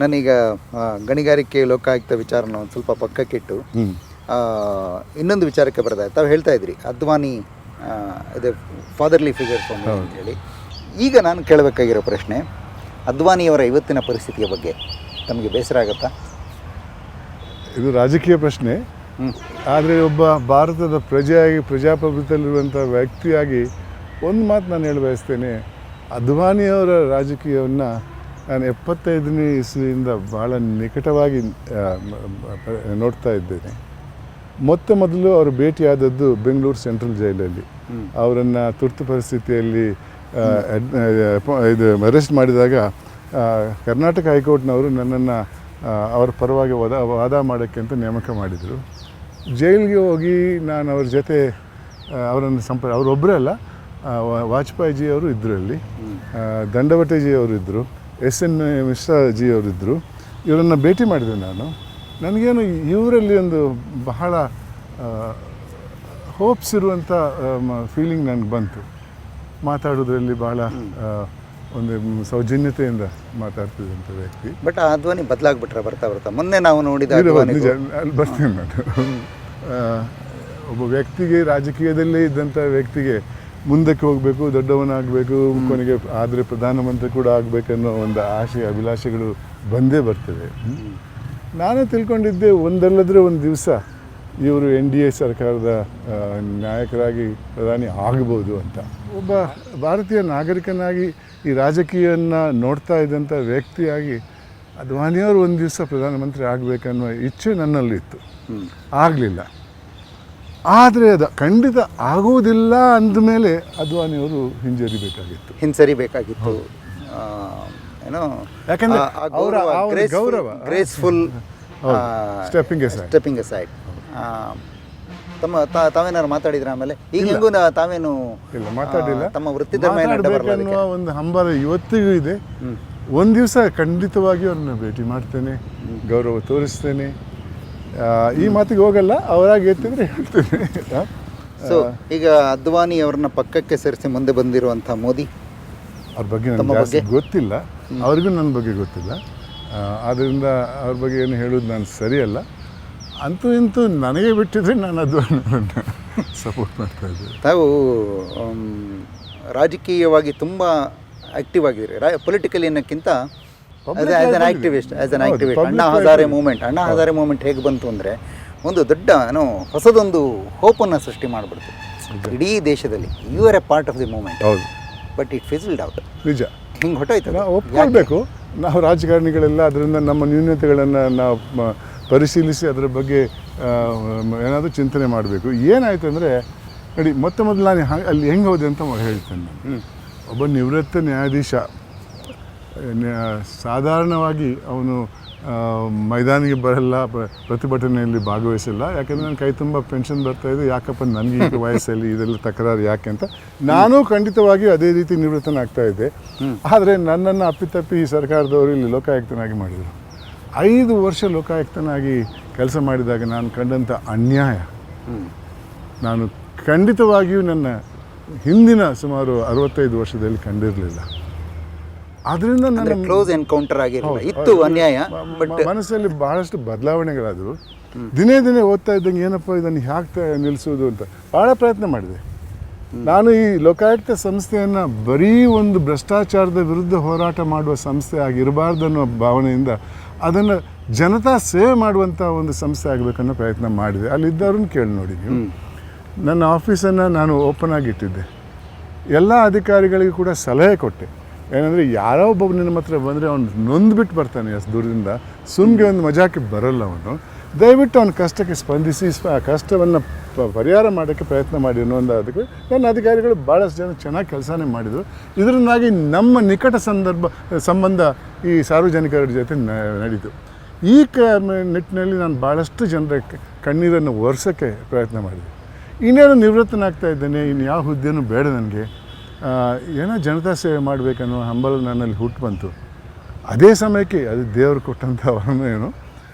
ನಾನೀಗ ಗಣಿಗಾರಿಕೆ ಲೋಕಾಯುಕ್ತ ವಿಚಾರನ ಒಂದು ಸ್ವಲ್ಪ ಪಕ್ಕಕ್ಕಿಟ್ಟು ಇನ್ನೊಂದು ವಿಚಾರಕ್ಕೆ ಬರ್ತಾ ತಾವು ಹೇಳ್ತಾ ಇದ್ರಿ ಅದ್ವಾನಿ ಇದೆ ಫಾದರ್ಲಿ ಫಿಗರ್ ಫಾರ್ ಮೀ ಅಂತೇಳಿ. ಈಗ ನಾನು ಕೇಳಬೇಕಾಗಿರೋ ಪ್ರಶ್ನೆ, ಅದ್ವಾನಿಯವರ ಇವತ್ತಿನ ಪರಿಸ್ಥಿತಿಯ ಬಗ್ಗೆ ತಮಗೆ ಬೇಸರ ಆಗುತ್ತಾ? ಇದು ರಾಜಕೀಯ ಪ್ರಶ್ನೆ. ಆದರೆ ಒಬ್ಬ ಭಾರತದ ಪ್ರಜೆಯಾಗಿ ಪ್ರಜಾಪ್ರಭುತ್ವದಲ್ಲಿರುವಂಥ ವ್ಯಕ್ತಿಯಾಗಿ ಒಂದು ಮಾತು ನಾನು ಹೇಳ ಬಯಸ್ತೇನೆ. ಅದ್ವಾನಿಯವರ ರಾಜಕೀಯವನ್ನು ನಾನು 75ನೇ ಇಸ್ವಿಯಿಂದ ಭಾಳ ನಿಕಟವಾಗಿ ನೋಡ್ತಾ ಇದ್ದೇನೆ. ಮೊದಲು ಅವರು ಭೇಟಿಯಾದದ್ದು ಬೆಂಗಳೂರು ಸೆಂಟ್ರಲ್ ಜೈಲಲ್ಲಿ. ಅವರನ್ನು ತುರ್ತು ಪರಿಸ್ಥಿತಿಯಲ್ಲಿ ಇದು ಅರೆಸ್ಟ್ ಮಾಡಿದಾಗ ಕರ್ನಾಟಕ ಹೈಕೋರ್ಟ್ನವರು ನನ್ನನ್ನು ಅವರ ಪರವಾಗಿ ವಾದ ಮಾಡೋಕ್ಕೆ ಅಂತ ನೇಮಕ ಮಾಡಿದರು. ಜೈಲಿಗೆ ಹೋಗಿ ನಾನು ಅವ್ರ ಜೊತೆ ಅವರನ್ನು ಅವರೊಬ್ಬರೇ ಅಲ್ಲ, ವಾಜಪೇಯಿ ಅವರು ಇದ್ದರು ಅಲ್ಲಿ, ದಂಡವಟೇಜಿ ಅವರು ಇದ್ದರು, SN ಮಿಶ್ರಾಜಿ ಅವರಿದ್ದರು. ಇವರನ್ನು ಭೇಟಿ ಮಾಡಿದೆ ನಾನು. ನನಗೇನು ಇವರಲ್ಲಿ ಒಂದು ಬಹಳ ಹೋಪ್ಸ್ ಇರುವಂಥ ಫೀಲಿಂಗ್ ನನಗೆ ಬಂತು. ಮಾತಾಡೋದ್ರಲ್ಲಿ ಬಹಳ ಒಂದು ಸೌಜನ್ಯತೆಯಿಂದ ಮಾತಾಡ್ತಿದ್ದಂಥ ವ್ಯಕ್ತಿ. ಬಟ್ ಆ ಧ್ವನಿ ಬದಲಾಗ್ಬಿಟ್ರೆ ಬರ್ತಾ ಮೊನ್ನೆ ನಾವು ನೋಡಿದ ಅಲ್ಲಿ ಬರ್ತೀನಿ ನಾನು. ಒಬ್ಬ ವ್ಯಕ್ತಿಗೆ, ರಾಜಕೀಯದಲ್ಲೇ ಇದ್ದಂಥ ವ್ಯಕ್ತಿಗೆ ಮುಂದಕ್ಕೆ ಹೋಗಬೇಕು, ದೊಡ್ಡವನಾಗಬೇಕು, ಕೊನೆಗೆ ಆದರೆ ಪ್ರಧಾನಮಂತ್ರಿ ಕೂಡ ಆಗಬೇಕನ್ನೋ ಒಂದು ಆಸೆ ಅಭಿಲಾಷೆಗಳು ಬಂದೇ ಬರ್ತವೆ. ನಾನು ತಿಳ್ಕೊಂಡಿದ್ದೆ ಒಂದಲ್ಲದ್ರೆ ಒಂದು ದಿವಸ ಇವರು NDA ಸರ್ಕಾರದ ನಾಯಕರಾಗಿ ಪ್ರಧಾನಿ ಆಗ್ಬೋದು ಅಂತ. ಒಬ್ಬ ಭಾರತೀಯ ನಾಗರಿಕನಾಗಿ ಈ ರಾಜಕೀಯವನ್ನು ನೋಡ್ತಾ ಇದ್ದಂಥ ವ್ಯಕ್ತಿಯಾಗಿ ಅದ್ವಾನಿಯವರು ಒಂದು ದಿವಸ ಪ್ರಧಾನಮಂತ್ರಿ ಆಗಬೇಕನ್ನೋ ಇಚ್ಛೆ ನನ್ನಲ್ಲಿತ್ತು. ಆಗಲಿಲ್ಲ. ಆದರೆ ಅದು ಖಂಡಿತ ಆಗುವುದಿಲ್ಲ ಅಂದಮೇಲೆ ಅದ್ವಾನಿಯವರು ಹಿಂಸರಿಬೇಕಾಗಿತ್ತು. ಏನೋ ಯಾಕಂದರೆ ಅವರ ಗೌರವ, ಗ್ರೇಸ್ಫುಲ್ ಸ್ಟೆಪ್ಪಿಂಗ್ ಅಸೈಡ್. ತಾವೇನಾದ್ರು ಮಾತಾಡಿದ್ರೆ ಆಮೇಲೆ ಈಗ ಹೆಂಗೂ ತಾವೇನು ಇಲ್ಲ ಮಾತಾಡಿಲ್ಲ. ತಮ್ಮ ವೃತ್ತಿ ಧರ್ಮ ಒಂದು ಹಂಬಲ ಇವತ್ತಿಗೂ ಇದೆ. ಒಂದು ದಿವಸ ಖಂಡಿತವಾಗಿ ಅವ್ರನ್ನ ಭೇಟಿ ಮಾಡ್ತೇನೆ, ಗೌರವ ತೋರಿಸ್ತೇನೆ. ಈ ಮಾತಿಗೆ ಹೋಗಲ್ಲ, ಅವರಾಗಿ ಎತ್ತಿದ್ರೆ ಹೇಳ್ತೇನೆ. ಸೊ ಈಗ ಅದ್ವಾನಿ ಅವ್ರನ್ನ ಪಕ್ಕಕ್ಕೆ ಸೇರಿಸಿ ಮುಂದೆ ಬಂದಿರುವಂಥ ಮೋದಿ ಅವ್ರ ಬಗ್ಗೆ ನನಗೆ ಜಾಸ್ತಿ ಗೊತ್ತಿಲ್ಲ, ಅವ್ರಿಗೂ ನನ್ನ ಬಗ್ಗೆ ಗೊತ್ತಿಲ್ಲ. ಆದ್ದರಿಂದ ಅವ್ರ ಬಗ್ಗೆ ಏನು ಹೇಳೋದು ನಾನು ಸರಿಯಲ್ಲ. ಅಂತೂ ಇಂತೂ ನನಗೆ ಬಿಟ್ಟಿದ್ರೆ ನಾನು ಅದ್ವಾನಿಯವ್ರನ್ನ ಸಪೋರ್ಟ್ ಮಾಡ್ತಾ ಇದ್ದೆ. ತಾವು ರಾಜಕೀಯವಾಗಿ ತುಂಬ ಆ್ಯಕ್ಟಿವ್ ಆಗಿದ್ದೀರಿ, political ಏನಕ್ಕಿಂತ as an activist. Anna Hazare moment ಹೇಗೆ ಬಂತು ಅಂದರೆ ಒಂದು ದೊಡ್ಡ ಹೊಸದೊಂದು ಹೋಪನ್ನು ಸೃಷ್ಟಿ ಮಾಡಿಬಿಡ್ತು ಇಡೀ ದೇಶದಲ್ಲಿ. You are a part of the movement. ಹೌದು. But it fizzled out. ನಿಜ, ಹಿಂಗೆ ಹೊಟ್ಟೋಯ್ತು. ನಾವು ಒಪ್ಕೊಳ್ಬೇಕು. ನಾವು ರಾಜಕಾರಣಿಗಳೆಲ್ಲ ಅದರಿಂದ ನಮ್ಮ ನ್ಯೂನತೆಗಳನ್ನು ನಾವು ಪರಿಶೀಲಿಸಿ ಅದರ ಬಗ್ಗೆ ಏನಾದರೂ ಚಿಂತನೆ ಮಾಡಬೇಕು. ಏನಾಯಿತು ಅಂದರೆ ನೋಡಿ, ಮೊದಲು ನಾನು ಅಲ್ಲಿ ಹೆಂಗೆ ಹೋದೆ ಅಂತ ಹೇಳ್ತೇನೆ. ನಾನು ಒಬ್ಬ ನಿವೃತ್ತ ನ್ಯಾಯಾಧೀಶ. ಸಾಧಾರಣವಾಗಿ ಅವನು ಮೈದಾನಿಗೆ ಬರಲ್ಲ, ಪ್ರತಿಭಟನೆಯಲ್ಲಿ ಭಾಗವಹಿಸಲ್ಲ. ಯಾಕೆಂದರೆ ನನ್ನ ಕೈ ತುಂಬ ಪೆನ್ಷನ್ ಬರ್ತಾಯಿದೆ, ಯಾಕಪ್ಪ ನನಗೆ ಈಗ ವಯಸ್ಸಲ್ಲಿ ಇದೆಲ್ಲ ತಕರಾರು ಯಾಕೆ ಅಂತ. ನಾನು ಖಂಡಿತವಾಗಿಯೂ ಅದೇ ರೀತಿ ನಿವೃತ್ತನಾಗ್ತಾಯಿದ್ದೆ. ಆದರೆ ನನ್ನನ್ನು ಅಪ್ಪಿತಪ್ಪಿ ಈ ಸರ್ಕಾರದವರು ಇಲ್ಲಿ ಲೋಕಾಯುಕ್ತನಾಗಿ ಮಾಡಿದರು. 5 ವರ್ಷ ಲೋಕಾಯುಕ್ತನಾಗಿ ಕೆಲಸ ಮಾಡಿದಾಗ ನಾನು ಕಂಡಂಥ ಅನ್ಯಾಯ ನಾನು ಖಂಡಿತವಾಗಿಯೂ ನನ್ನ ಹಿಂದಿನ ಸುಮಾರು 65 ವರ್ಷದಲ್ಲಿ ಕಂಡಿರಲಿಲ್ಲ. ಅದರಿಂದ ನನ್ನ ಕ್ಲೋಸ್ ಎನ್ಕೌಂಟರ್ ಆಗಿರಲಿಲ್ಲ, ಇತ್ತು ಅನ್ಯಾಯ. ಮನಸ್ಸಲ್ಲಿ ಬಹಳಷ್ಟು ಬದಲಾವಣೆಗಳಾದರು. ದಿನೇ ದಿನೇ ಓದ್ತಾ ಇದ್ದಂಗೆ ಏನಪ್ಪ ಇದನ್ನು ಹ್ಯಾಕೆ ನಿಲ್ಲಿಸೋದು ಅಂತ ಭಾಳ ಪ್ರಯತ್ನ ಮಾಡಿದೆ. ನಾನು ಈ ಲೋಕಾಯುಕ್ತ ಸಂಸ್ಥೆಯನ್ನು ಬರೀ ಒಂದು ಭ್ರಷ್ಟಾಚಾರದ ವಿರುದ್ಧ ಹೋರಾಟ ಮಾಡುವ ಸಂಸ್ಥೆ ಆಗಿರಬಾರ್ದನ್ನೋ ಭಾವನೆಯಿಂದ ಅದನ್ನು ಜನತಾ ಸೇವೆ ಮಾಡುವಂಥ ಒಂದು ಸಂಸ್ಥೆ ಆಗಬೇಕನ್ನೋ ಪ್ರಯತ್ನ ಮಾಡಿದೆ. ಅಲ್ಲಿದ್ದವ್ರನ್ನ ಕೇಳಿ ನೋಡಿ ನೀವು. ನನ್ನ ಆಫೀಸನ್ನು ನಾನು ಓಪನ್ ಆಗಿಟ್ಟಿದ್ದೆ. ಎಲ್ಲ ಅಧಿಕಾರಿಗಳಿಗೂ ಕೂಡ ಸಲಹೆ ಕೊಟ್ಟೆ. ಏನಂದರೆ ಯಾರೋ ಒಬ್ಬ ನಿಮ್ಮ ಹತ್ರ ಬಂದರೆ ಅವ್ನು ನೊಂದ್ಬಿಟ್ಟು ಬರ್ತಾನೆ ಅಷ್ಟು ದೂರದಿಂದ, ಸುಮ್ಗೆ ಒಂದು ಮಜಾಕ್ಕೆ ಬರೋಲ್ಲ ಅವನು. ದಯವಿಟ್ಟು ಅವನ ಕಷ್ಟಕ್ಕೆ ಸ್ಪಂದಿಸಿ ಕಷ್ಟವನ್ನು ಪರಿಹಾರ ಮಾಡೋಕ್ಕೆ ಪ್ರಯತ್ನ ಮಾಡಿ ಅನ್ನೋ ಅದಕ್ಕೆ ನನ್ನ ಅಧಿಕಾರಿಗಳು ಭಾಳಷ್ಟು ಜನ ಚೆನ್ನಾಗಿ ಕೆಲಸನೇ ಮಾಡಿದರು. ಇದರಿಂದಾಗಿ ನಮ್ಮ ನಿಕಟ ಸಂಬಂಧ ಈ ಸಾರ್ವಜನಿಕರ ಜೊತೆ ನಡೀತು. ಈ ನಿಟ್ಟಿನಲ್ಲಿ ನಾನು ಭಾಳಷ್ಟು ಜನರ ಕಣ್ಣೀರನ್ನು ಒರೆಸೋಕ್ಕೆ ಪ್ರಯತ್ನ ಮಾಡಿದೆ. ಇನ್ನೇನು ನಿವೃತ್ತನಾಗ್ತಾ ಇದ್ದೇನೆ, ಇನ್ನು ಯಾವ ಹುದ್ದೆನೂ ಬೇಡ ನನಗೆ, ಏನೋ ಜನತಾ ಸೇವೆ ಮಾಡಬೇಕನ್ನೋ ಹಂಬಲ ನನ್ನಲ್ಲಿ ಹುಟ್ಟು ಬಂತು. ಅದೇ ಸಮಯಕ್ಕೆ ಅದು ದೇವರು ಕೊಟ್ಟಂಥ ಏನು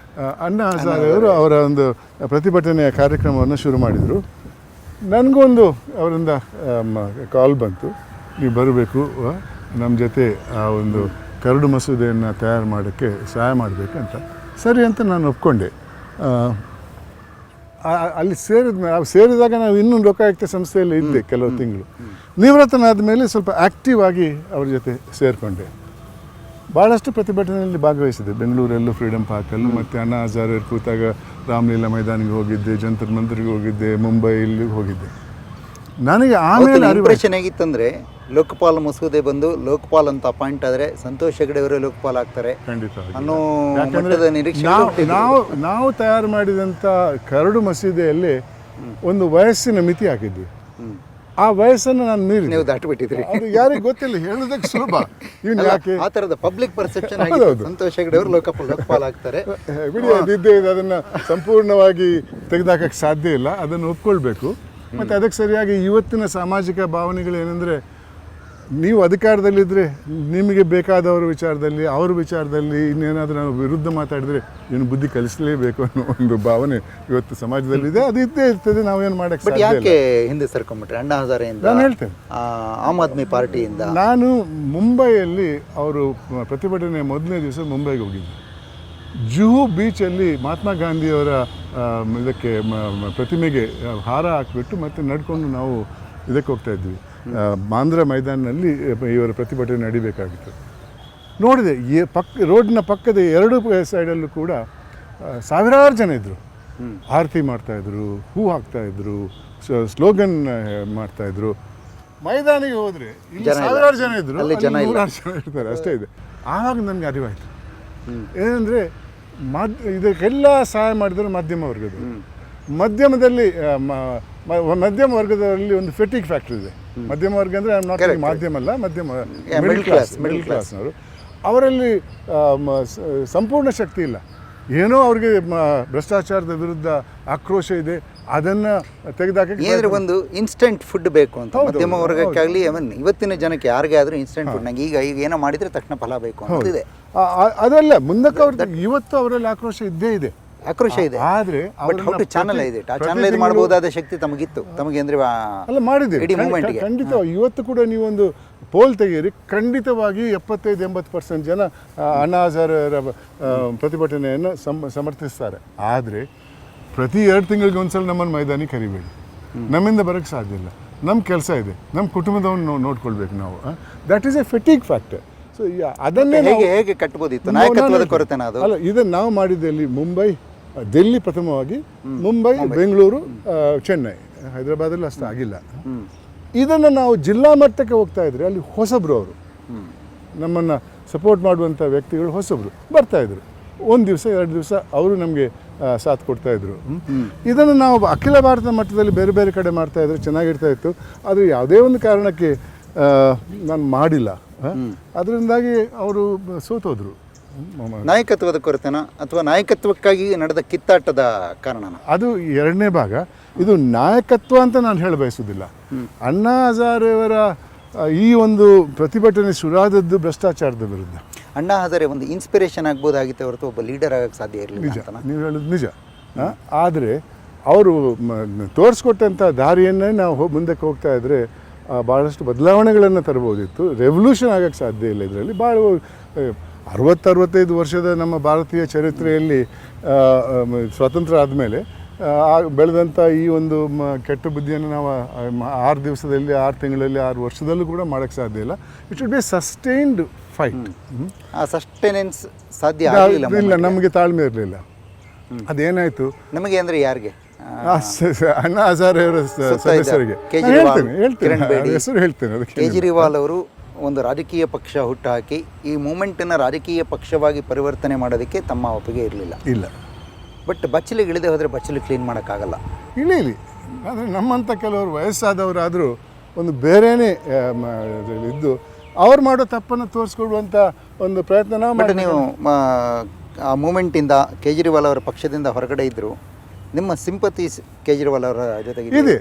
ಅಣ್ಣಾ ಹಜಾರೆ ಅವರು ಅವರ ಒಂದು ಪ್ರತಿಭಟನೆಯ ಕಾರ್ಯಕ್ರಮವನ್ನು ಶುರು ಮಾಡಿದರು. ನನಗೊಂದು ಅವರಿಂದ ಕಾಲ್ ಬಂತು, ನೀವು ಬರಬೇಕು ನಮ್ಮ ಜೊತೆ ಆ ಒಂದು ಕರಡು ಮಸೂದೆಯನ್ನು ತಯಾರು ಮಾಡೋಕ್ಕೆ ಸಹಾಯ ಮಾಡಬೇಕಂತ ಸರಿ ಅಂತ ನಾನು ಒಪ್ಕೊಂಡೆ. ಅಲ್ಲಿ ಸೇರಿದಾಗ ನಾವು ಇನ್ನೂ ಲೋಕಾಯುಕ್ತ ಸಂಸ್ಥೆಯಲ್ಲಿ ಇದ್ದೆ ಕೆಲವು ತಿಂಗಳು. ನಿವೃತ್ತನಾದ ಮೇಲೆ ಸ್ವಲ್ಪ ಆ್ಯಕ್ಟಿವ್ ಆಗಿ ಅವ್ರ ಜೊತೆ ಸೇರಿಕೊಂಡೆ. ಭಾಳಷ್ಟು ಪ್ರತಿಭಟನೆಯಲ್ಲಿ ಭಾಗವಹಿಸಿದೆ. ಬೆಂಗಳೂರಲ್ಲೂ ಫ್ರೀಡಮ್ ಪಾರ್ಕಲ್ಲೂ, ಮತ್ತು ಅಣ್ಣಾ ಹಜಾರೆ ಕೂತಾಗ ರಾಮಲೀಲಾ ಮೈದಾನಿಗೆ ಹೋಗಿದ್ದೆ, ಜಂತರ್ ಮಂತರ್ಗೆ ಹೋಗಿದ್ದೆ, ಮುಂಬೈಲಿ ಹೋಗಿದ್ದೆ. ನನಗೆ ಆಮೇಲೆ ಇಂಪ್ರೆಷನ್ ಹೇಗಿತ್ತಂದರೆ, ಲೋಕಪಾಲ್ ಮಸೂದೆ ಬಂದು ಲೋಕಪಾಲ್ ಅಂತ ಅಪಾಯಿಂಟ್ ಆದರೆ ಸಂತೋಷ್ ಹೆಗಡೆ ಅವರೇ ಲೋಕಪಾಲ್ ಆಗ್ತಾರೆ ಖಂಡಿತ ಅನ್ನೋ ಮಟ್ಟದ ನಿರೀಕ್ಷೆ. ನಾವು ತಯಾರು ಮಾಡಿದಂಥ ಕರಡು ಮಸೂದೆಯಲ್ಲಿ ಒಂದು ವಯಸ್ಸಿನ ಮಿತಿ ಹಾಕಿದ್ವಿ. ಆ ವಯಸ್ಸನ್ನು ನಾನು ಮೀರಿ ನೀವು ದಾಟಿಬಿಟ್ಟಿದ್ರಿ. ಅದು ಯಾರಿಗೆ ಗೊತ್ತಿಲ್ಲ, ಹೇಳೋದಕ್ಕೆ ಸುಲಭ. ಇವನು ಯಾಕೆ ಆ ಥರದ ಪಬ್ಲಿಕ್ ಪರ್ಸೆಪ್ಷನ್ ಸಂತೋಷ್ ಹೆಗಡೆ ಅವರು ಲೋಕಪಾಲ್ ಆಗ್ತಾರೆ ಬಿಡಿ, ಅದಿದ್ದೇ ಇದೆ. ಅದನ್ನು ಸಂಪೂರ್ಣವಾಗಿ ತೆಗೆದಾಕಕ್ಕೆ ಸಾಧ್ಯ ಇಲ್ಲ, ಅದನ್ನು ಒಪ್ಕೊಳ್ಬೇಕು. ಮತ್ತು ಅದಕ್ಕೆ ಸರಿಯಾಗಿ ಇವತ್ತಿನ ಸಾಮಾಜಿಕ ಭಾವನೆಗಳು ಏನಂದರೆ, ನೀವು ಅಧಿಕಾರದಲ್ಲಿದ್ದರೆ ನಿಮಗೆ ಬೇಕಾದವರ ವಿಚಾರದಲ್ಲಿ, ಅವ್ರ ವಿಚಾರದಲ್ಲಿ ಇನ್ನೇನಾದರೂ ನಾವು ವಿರುದ್ಧ ಮಾತಾಡಿದರೆ ಇನ್ನು ಬುದ್ಧಿ ಕಲಿಸಲೇಬೇಕು ಅನ್ನೋ ಒಂದು ಭಾವನೆ ಇವತ್ತು ಸಮಾಜದಲ್ಲಿದೆ. ಅದು ಇದ್ದೇ ಇರ್ತದೆ, ನಾವೇನು ಮಾಡೋಕ್ಕೆ ಸಾಧ್ಯ ಇಲ್ಲ. ಯಾಕೆ ಹಿಂದೆ ಸರ್ಕೊಂಡ್ಬಿಟ್ರೆ ಅಣ್ಣಾ ಹಜಾರೆಯಿಂದ? ನಾನು ಹೇಳ್ತೇನೆ, ಆಮ್ ಆದ್ಮಿ ಪಾರ್ಟಿಯಿಂದ. ನಾನು ಮುಂಬೈಯಲ್ಲಿ ಅವರು ಪ್ರತಿಭಟನೆ ಮೊದಲನೇ ದಿವಸ ಮುಂಬೈಗೆ ಹೋಗಿದ್ದೆ. ಜುಹು ಬೀಚಲ್ಲಿ ಮಹಾತ್ಮ ಗಾಂಧಿಯವರ ಇದಕ್ಕೆ ಪ್ರತಿಮೆಗೆ ಹಾರ ಹಾಕಿಬಿಟ್ಟು ಮತ್ತೆ ನಡ್ಕೊಂಡು ನಾವು ಇದಕ್ಕೆ ಹೋಗ್ತಾ ಇದ್ವಿ. ಬಾಂದ್ರಾ ಮೈದಾನಲ್ಲಿ ಇವರ ಪ್ರತಿಭಟನೆ ನಡಿಬೇಕಾಗಿತ್ತು. ನೋಡಿದೆ, ರೋಡ್ನ ಪಕ್ಕದ ಎರಡು ಸೈಡಲ್ಲೂ ಕೂಡ ಸಾವಿರಾರು ಜನ ಇದ್ದರು. ಆರತಿ ಮಾಡ್ತಾಯಿದ್ರು, ಹೂ ಹಾಕ್ತಾಯಿದ್ರು, ಸ್ಲೋಗನ್ ಮಾಡ್ತಾಯಿದ್ರು. ಮೈದಾನಿಗೆ ಹೋದರೆ ಸಾವಿರಾರು ಜನ ಇದ್ದರು, ನೂರಾರು ಜನ ಇರ್ತಾರೆ, ಅಷ್ಟೇ ಇದೆ. ಆವಾಗ ನನಗೆ ಅರಿವಾಯಿತು ಏನಂದರೆ, ಇದಕ್ಕೆಲ್ಲ ಸಹಾಯ ಮಾಡಿದ್ರು ಮಧ್ಯಮ ವರ್ಗದವರು. ಮಧ್ಯಮದಲ್ಲಿ ಮಧ್ಯಮ ವರ್ಗದಲ್ಲಿ ಒಂದು ಫೆಟಿಕ್ ಫ್ಯಾಕ್ಟ್ರಿ ಇದೆ. ಮಧ್ಯಮ ವರ್ಗ ಅಂದರೆ ನಾಟ್ ಮಾಧ್ಯಮ ಅಲ್ಲ, ಮಧ್ಯಮ ಮಿಡಲ್ ಕ್ಲಾಸ್ನವರು. ಅವರಲ್ಲಿ ಸಂಪೂರ್ಣ ಶಕ್ತಿ ಇಲ್ಲ. ಏನೋ ಅವ್ರಿಗೆ ಭ್ರಷ್ಟಾಚಾರದ ವಿರುದ್ಧ ಆಕ್ರೋಶ ಇದೆ, ಅದನ್ನು ತೆಗೆದಾಕಿ ಒಂದು ಇನ್ಸ್ಟೆಂಟ್ ಫುಡ್ ಬೇಕು ಅಂತ ಮಧ್ಯಮ ವರ್ಗಕ್ಕಾಗಲಿ, ಇವತ್ತಿನ ಜನಕ್ಕೆ ಯಾರಿಗೇ ಆದರೂ ಇನ್ಸ್ಟೆಂಟ್ ಫುಡ್, ನಂಗೆ ಈಗ ಏನೋ ಮಾಡಿದರೆ ತಕ್ಷಣ ಫಲ ಬೇಕು ಅನ್ನೋದಿದೆ. ಅದಲ್ಲ, ಮುಂದಕ್ಕೆ ಅವ್ರ ಇವತ್ತು ಅವರಲ್ಲಿ ಆಕ್ರೋಶ ಇದ್ದೇ ಇದೆ, ಆಕ್ರೋಶ ಇದೆ. ಆದರೆ ಚಾನಲ್ ಇದೆ, ಚಾನಲ್ ಮಾಡಬಹುದಾದ ಶಕ್ತಿ ತಮಗಿತ್ತು, ತಮಗೆ ಅಂದರೆ ಅಲ್ಲ ಮಾಡಿದ್ದೀವಿ ಖಂಡಿತ. ಇವತ್ತು ಕೂಡ ನೀವೊಂದು ಪೋಲ್ ತೆಗೀರಿ, ಖಂಡಿತವಾಗಿ 75-80% ಜನ ಅಣ್ಣಾ ಹಜಾರೆಯವರ ಪ್ರತಿಭಟನೆಯನ್ನು ಸಮರ್ಥಿಸ್ತಾರೆ. ಆದರೆ ಪ್ರತಿ 2 ತಿಂಗಳಿಗೆ ಒಂದ್ಸಲ ನಮ್ಮನ್ನು ಮೈದಾನಿ ಕರಿಬೇಡಿ, ನಮ್ಮಿಂದ ಬರೋಕ್ಕೆ ಸಾಧ್ಯ ಇಲ್ಲ. ನಮ್ಮ ಕೆಲಸ ಇದೆ, ನಮ್ಮ ಕುಟುಂಬದವನ್ನು ನೋಡ್ಕೊಳ್ಬೇಕು ನಾವು. That is a pathetic factor. So ಅದನ್ನೇ ಹೇಗೆ ಕಟ್ಬೋದಿತ್ತು, ನಾಯಕತ್ವದ ಕೊರತೆನ ಅದು ಅಲ್ಲ. ಇದನ್ನು ನಾವು ಮಾಡಿದ್ದಲ್ಲಿ ಮುಂಬೈ, ದಿಲ್ಲಿ ಪ್ರಥಮವಾಗಿ, ಮುಂಬೈ, ಬೆಂಗಳೂರು, ಚೆನ್ನೈ, ಹೈದರಾಬಾದಲ್ಲಿ ಅಷ್ಟು ಆಗಿಲ್ಲ. ಇದನ್ನು ನಾವು ಜಿಲ್ಲಾ ಮಟ್ಟಕ್ಕೆ ಹೋಗ್ತಾ ಇದ್ರೆ ಅಲ್ಲಿ ಹೊಸಬ್ರು, ಅವರು ನಮ್ಮನ್ನು ಸಪೋರ್ಟ್ ಮಾಡುವಂಥ ವ್ಯಕ್ತಿಗಳು ಹೊಸಬ್ರು ಬರ್ತಾಯಿದ್ರು. 1 ದಿವಸ 2 ದಿವಸ ಅವರು ನಮಗೆ ಸಾಥ್ ಕೊಡ್ತಾಯಿದ್ರು. ಇದನ್ನು ನಾವು ಅಖಿಲ ಭಾರತ ಮಟ್ಟದಲ್ಲಿ ಬೇರೆ ಬೇರೆ ಕಡೆ ಮಾಡ್ತಾಯಿದ್ರೆ ಚೆನ್ನಾಗಿರ್ತಾ ಇತ್ತು. ಆದರೆ ಯಾವುದೇ ಒಂದು ಕಾರಣಕ್ಕೆ ನಾನು ಮಾಡಿಲ್ಲ. ಅದರಿಂದಾಗಿ ಅವರು ಸೋತೋದ್ರು. ನಾಯಕತ್ವದ ಕೊರತೆನ ಅಥವಾ ನಾಯಕತ್ವಕ್ಕಾಗಿ ನಡೆದ ಕಿತ್ತಾಟದ ಕಾರಣನ? ಅದು ಎರಡನೇ ಭಾಗ. ಇದು ನಾಯಕತ್ವ ಅಂತ ನಾನು ಹೇಳ ಬಯಸುವುದಿಲ್ಲ. ಅಣ್ಣಾ ಹಜಾರೆಯವರ ಈ ಒಂದು ಪ್ರತಿಭಟನೆ ಶುರುವಾದದ್ದು ಭ್ರಷ್ಟಾಚಾರದ ವಿರುದ್ಧ. ಅಣ್ಣಾ ಹಜಾರೆ ಒಂದು ಇನ್ಸ್ಪಿರೇಷನ್ ಆಗ್ಬೋದಾಗಿತ್ತು ಹೊರತು ಒಬ್ಬ ಲೀಡರ್ ಆಗೋಕ್ಕೆ ಸಾಧ್ಯ ಇರಲಿಲ್ಲ. ನಿಜ, ನೀವು ಹೇಳೋದು ನಿಜ. ಆದರೆ ಅವರು ತೋರಿಸ್ಕೊಟ್ಟಂಥ ದಾರಿಯನ್ನೇ ನಾವು ಮುಂದಕ್ಕೆ ಹೋಗ್ತಾ ಇದ್ದರೆ ಭಾಳಷ್ಟು ಬದಲಾವಣೆಗಳನ್ನು ತರ್ಬೋದಿತ್ತು. ರೆವಲ್ಯೂಷನ್ ಆಗೋಕ್ಕೆ ಸಾಧ್ಯ ಇಲ್ಲ. ಇದರಲ್ಲಿ ಭಾಳ 60-65 ವರ್ಷದ ನಮ್ಮ ಭಾರತೀಯ ಚರಿತ್ರೆಯಲ್ಲಿ ಸ್ವಾತಂತ್ರ್ಯ ಆದಮೇಲೆ ಬೆಳೆದಂಥ ಈ ಒಂದು ಕೆಟ್ಟ ಬುದ್ಧಿಯನ್ನು ನಾವು 6 ದಿವಸದಲ್ಲಿ, 6 ತಿಂಗಳಲ್ಲಿ, 6 ವರ್ಷದಲ್ಲೂ ಕೂಡ ಮಾಡೋಕ್ಕೆ ಸಾಧ್ಯ ಇಲ್ಲ. It should be sustained fight. ಆ ಸಸ್ಟೈನೆನ್ಸ್ ಸಾಧ್ಯ ಆಗಲಿಲ್ಲ. ಇಲ್ಲ, ನಮಗೆ ತಾಳ್ಮೆ ಇರಲಿಲ್ಲ. ಅದೇನಾಯಿತು ನಮಗೆ ಅಂದರೆ ಯಾರಿಗೆ? ಅಣ್ಣಾ ಹಜಾರೆಯವರ ಸದಸ್ಯರಿಗೆ ಹೆಸರು ಹೇಳ್ತೇನೆ. ಕೇಜ್ರಿವಾಲ್ ಅವರು ಒಂದು ರಾಜಕೀಯ ಪಕ್ಷ ಹುಟ್ಟುಹಾಕಿ ಈ ಮೂಮೆಂಟನ್ನು ರಾಜಕೀಯ ಪಕ್ಷವಾಗಿ ಪರಿವರ್ತನೆ ಮಾಡೋದಕ್ಕೆ ತಮ್ಮ ಒಪ್ಪಿಗೆ ಇರಲಿಲ್ಲ. ಇಲ್ಲ, ಬಟ್ ಬಚ್ಚಲಿಗೆ ಇಳಿದೇ ಹೋದರೆ ಬಚ್ಚಲು ಕ್ಲೀನ್ ಮಾಡೋಕ್ಕಾಗಲ್ಲ. ಇಳಿ ಆದರೆ ನಮ್ಮಂಥ ಕೆಲವರು ವಯಸ್ಸಾದವರಾದರೂ ಒಂದು ಬೇರೆಯೇ ಇದ್ದು ಅವ್ರು ಮಾಡೋ ತಪ್ಪನ್ನು ತೋರಿಸ್ಕೊಡುವಂಥ ಒಂದು ಪ್ರಯತ್ನ ನಾವು ಮಾಡಿ. ನೀವು ಆ ಮೂಮೆಂಟಿಂದ ಕೇಜ್ರಿವಾಲ್ ಅವರ ಪಕ್ಷದಿಂದ ಹೊರಗಡೆ ಇದ್ದರು, ನಿಮ್ಮ ಸಿಂಪತೀಸ್ ಕೇಜ್ರಿವಾಲ್ ಅವರ ಜೊತೆಗೆ ಇದೆ.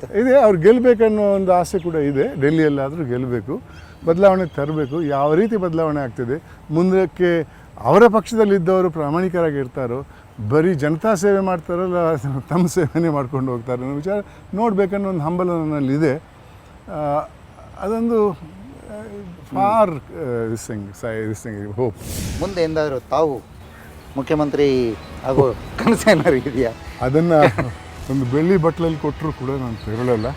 ಅವ್ರು ಗೆಲ್ಲಬೇಕನ್ನೋ ಒಂದು ಆಸೆ ಕೂಡ ಇದೆ. ಡೆಲ್ಲಿಯಲ್ಲಾದರೂ ಗೆಲ್ಲಬೇಕು, ಬದಲಾವಣೆ ತರಬೇಕು. ಯಾವ ರೀತಿ ಬದಲಾವಣೆ ಆಗ್ತದೆ, ಮುಂದಕ್ಕೆ ಅವರ ಪಕ್ಷದಲ್ಲಿದ್ದವರು ಪ್ರಾಮಾಣಿಕರಾಗಿರ್ತಾರೋ, ಬರೀ ಜನತಾ ಸೇವೆ ಮಾಡ್ತಾರಲ್ಲ ತಮ್ಮ ಸೇವೆನೇ ಮಾಡ್ಕೊಂಡು ಹೋಗ್ತಾರೆ ಅನ್ನೋ ವಿಚಾರ ನೋಡಬೇಕನ್ನೋ ಒಂದು ಹಂಬಲ ನನ್ನಲ್ಲಿದೆ. ಅದೊಂದು ಫಾರ್ ಹೋಪ್. ಮುಂದೆ ಎಂದಾದರೂ ತಾವು ಮುಖ್ಯಮಂತ್ರಿ ಆಗೋ ಕನಸೇನಾದ್ರು ಇದೆಯಾ? ಅದನ್ನು ಒಂದು ಬೆಳ್ಳಿ ಬಟ್ಲಲ್ಲಿ ಕೊಟ್ಟರು ಕೂಡ ನಾನು ತೆರಳಲ್ಲ.